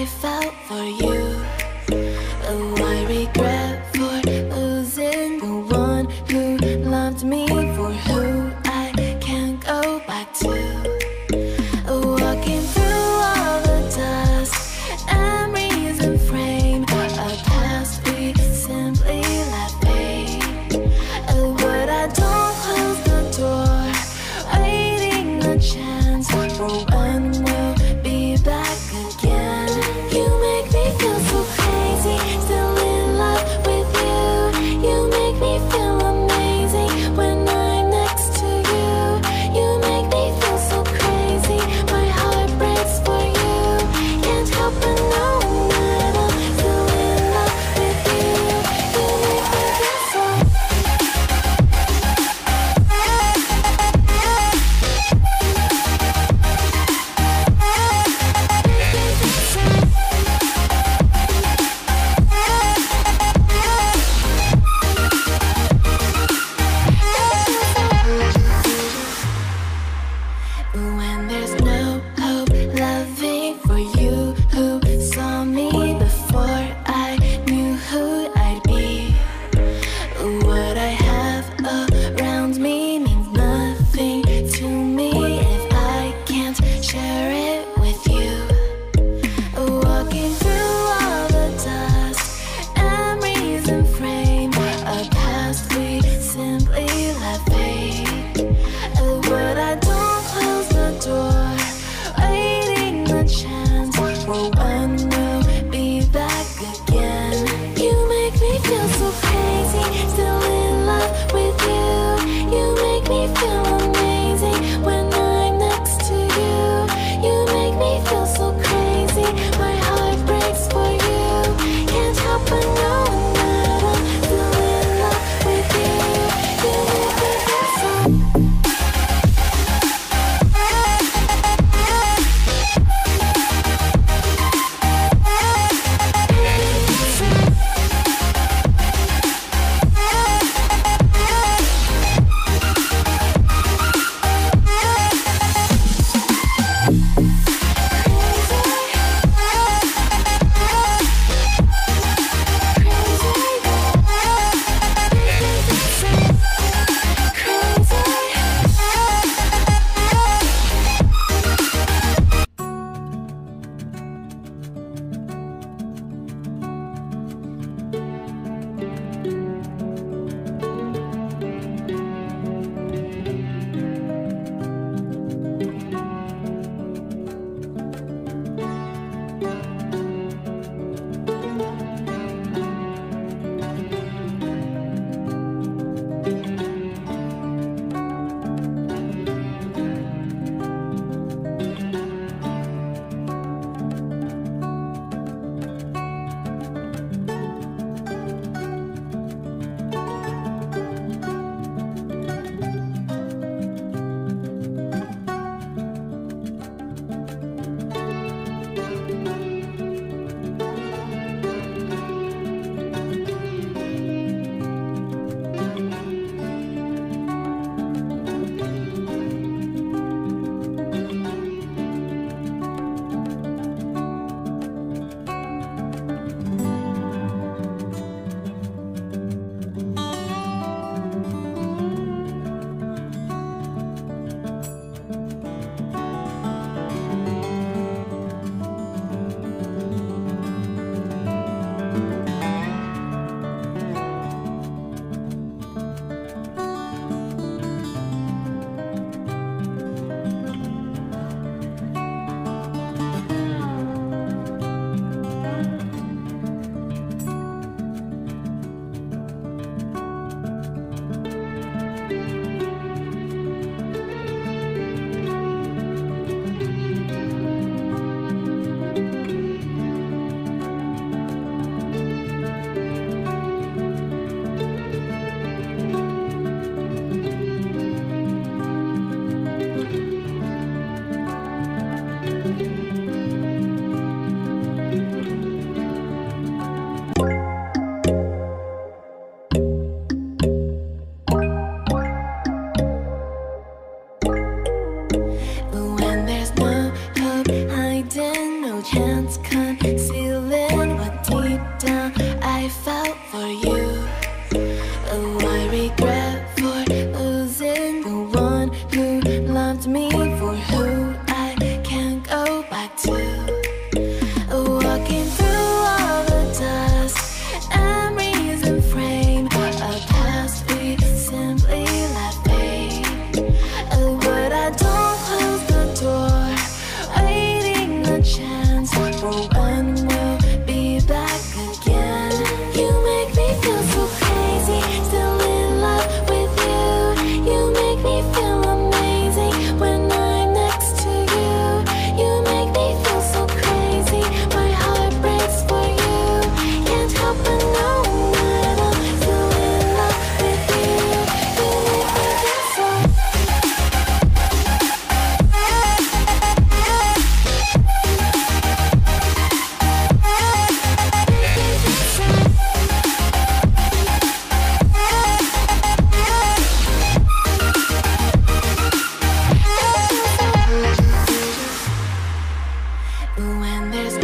I felt for you. Oh, I regret for losing the one who loved me, for who I can't go back to. Walking through all the dust and reason frame, a past we simply let fade. Oh, but I don't close the door, waiting a chance for when we'll be back again. You make me feel so crazy, still in love with you. You make me feel amazing when I'm next to you. You make me feel so crazy, my heart breaks for you. Can't help but know that I'm still in love with you. You make me feel so. When there's no hope loving for you who saw me before I knew who I'd be. What I have around me means nothing to me if I can't share it with you. Walking through all the dust and reason frame, a past we simply let fade. But I don't close the door, waiting a chance for when we'll be back again. You make me feel so crazy, still in love with you. You make me feel amazing when I'm next to you. You make me feel so crazy, my heart breaks for you. Can't help but know that I'm still in love with you. You make me feel so. chance When there's